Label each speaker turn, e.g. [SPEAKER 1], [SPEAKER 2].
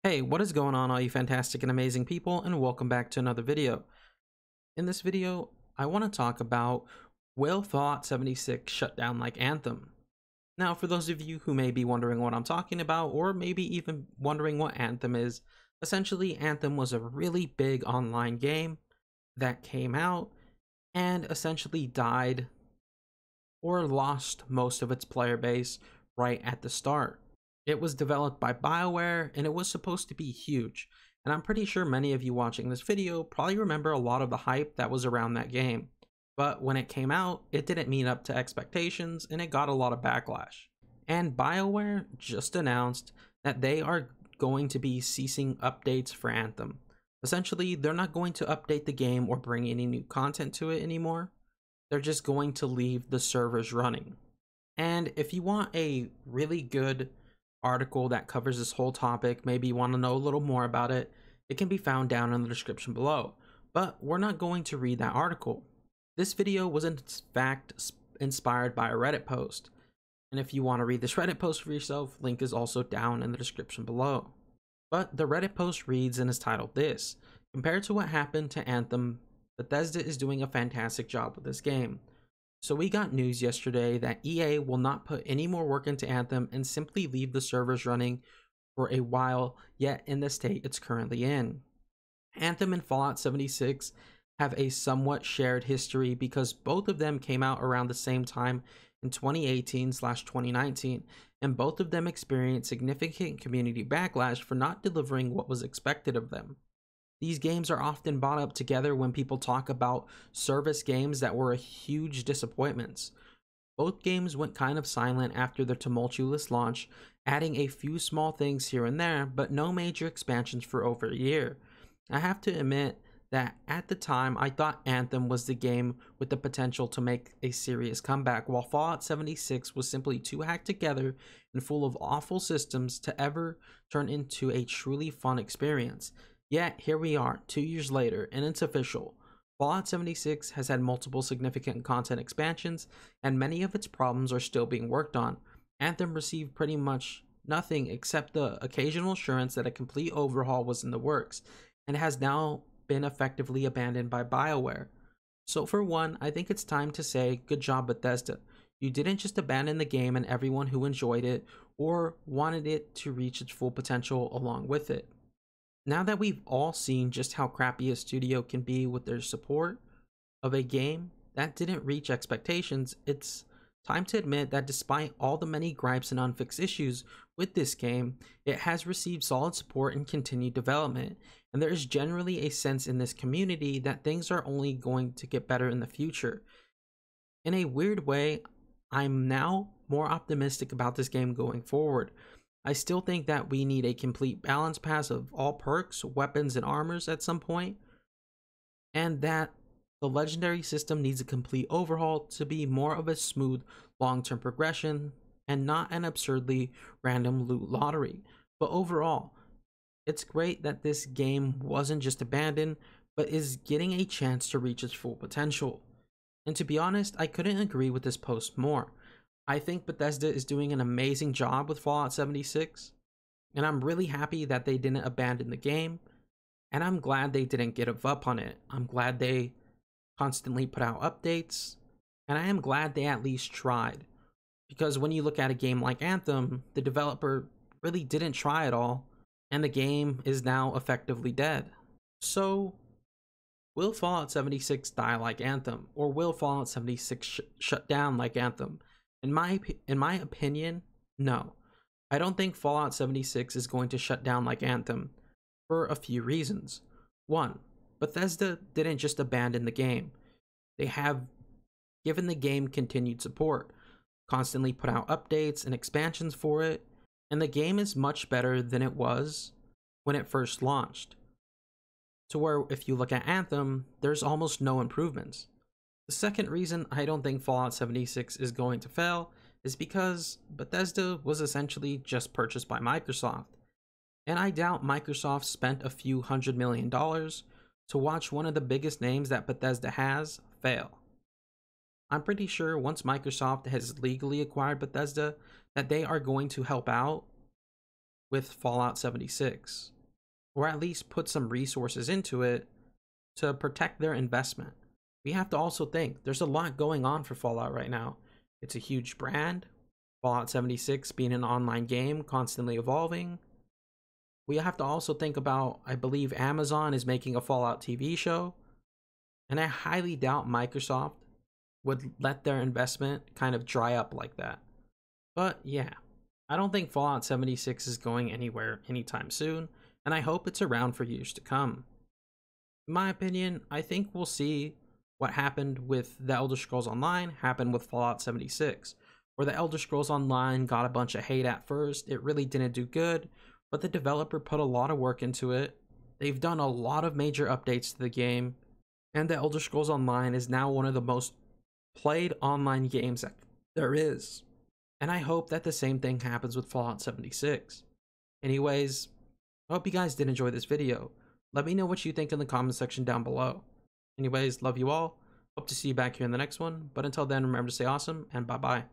[SPEAKER 1] Hey, what is going on all you fantastic and amazing people, and welcome back to another video. In this video, I want to talk about will Fallout 76 shut down like Anthem? Now, for those of you who may be wondering what I'm talking about, or maybe even wondering what Anthem is, essentially Anthem was a really big online game that came out and essentially died or lost most of its player base right at the start. It was developed by BioWare and it was supposed to be huge, and I'm pretty sure many of you watching this video probably remember a lot of the hype that was around that game. But when it came out, it didn't meet up to expectations and it got a lot of backlash. And BioWare just announced that they are going to be ceasing updates for Anthem. Essentially, they're not going to update the game or bring any new content to it anymore. They're just going to leave the servers running. And if you want a really good article that covers this whole topic, maybe you want to know a little more about it, it can be found down in the description below. But we're not going to read that article. This video was in fact inspired by a Reddit post. And if you want to read this Reddit post for yourself, link is also down in the description below. But the Reddit post reads and is titled this: compared to what happened to Anthem, Bethesda is doing a fantastic job with this game. So we got news yesterday that EA will not put any more work into Anthem and simply leave the servers running for a while, yet in the state it's currently in. Anthem and Fallout 76 have a somewhat shared history because both of them came out around the same time in 2018/2019, and both of them experienced significant community backlash for not delivering what was expected of them. These games are often brought up together when people talk about service games that were huge disappointments. Both games went kind of silent after their tumultuous launch, adding a few small things here and there, but no major expansions for over a year. I have to admit that at the time I thought Anthem was the game with the potential to make a serious comeback, while Fallout 76 was simply too hacked together and full of awful systems to ever turn into a truly fun experience. Yet, here we are, 2 years later, and it's official. Fallout 76 has had multiple significant content expansions, and many of its problems are still being worked on. Anthem received pretty much nothing except the occasional assurance that a complete overhaul was in the works, and has now been effectively abandoned by BioWare. So for one, I think it's time to say, good job Bethesda. You didn't just abandon the game and everyone who enjoyed it, or wanted it to reach its full potential along with it. Now that we've all seen just how crappy a studio can be with their support of a game that didn't reach expectations, it's time to admit that despite all the many gripes and unfixed issues with this game, it has received solid support and continued development, and there is generally a sense in this community that things are only going to get better in the future. In a weird way, I'm now more optimistic about this game going forward. I still think that we need a complete balance pass of all perks, weapons, and armors at some point, and that the legendary system needs a complete overhaul to be more of a smooth long-term progression and not an absurdly random loot lottery. But overall, it's great that this game wasn't just abandoned, but is getting a chance to reach its full potential. And to be honest, I couldn't agree with this post more. I think Bethesda is doing an amazing job with Fallout 76, and I'm really happy that they didn't abandon the game, and I'm glad they didn't give up on it. I'm glad they constantly put out updates, and I am glad they at least tried, because when you look at a game like Anthem, the developer really didn't try at all, and the game is now effectively dead. So, will Fallout 76 die like Anthem, or will Fallout 76 shut down like Anthem? In my opinion, no. I don't think Fallout 76 is going to shut down like Anthem for a few reasons. One, Bethesda didn't just abandon the game. They have given the game continued support, constantly put out updates and expansions for it, and the game is much better than it was when it first launched. To where if you look at Anthem, there's almost no improvements. The second reason I don't think Fallout 76 is going to fail is because Bethesda was essentially just purchased by Microsoft, and I doubt Microsoft spent a few $100 million to watch one of the biggest names that Bethesda has fail. I'm pretty sure once Microsoft has legally acquired Bethesda that they are going to help out with Fallout 76. or at least put some resources into it to protect their investment. We have to also think there's a lot going on for Fallout right now. It's a huge brand, Fallout 76 being an online game, constantly evolving. We have to also think about, I believe Amazon is making a Fallout TV show, and I highly doubt Microsoft would let their investment kind of dry up like that. But yeah, I don't think Fallout 76 is going anywhere anytime soon, and I hope it's around for years to come. In my opinion, I think we'll see what happened with The Elder Scrolls Online happen with Fallout 76, where The Elder Scrolls Online got a bunch of hate at first. It really didn't do good, but the developer put a lot of work into it. They've done a lot of major updates to the game, and The Elder Scrolls Online is now one of the most played online games that there is. And I hope that the same thing happens with Fallout 76. Anyways, I hope you guys did enjoy this video. Let me know what you think in the comment section down below. Anyways, love you all. Hope to see you back here in the next one. But until then, remember to stay awesome, and bye-bye.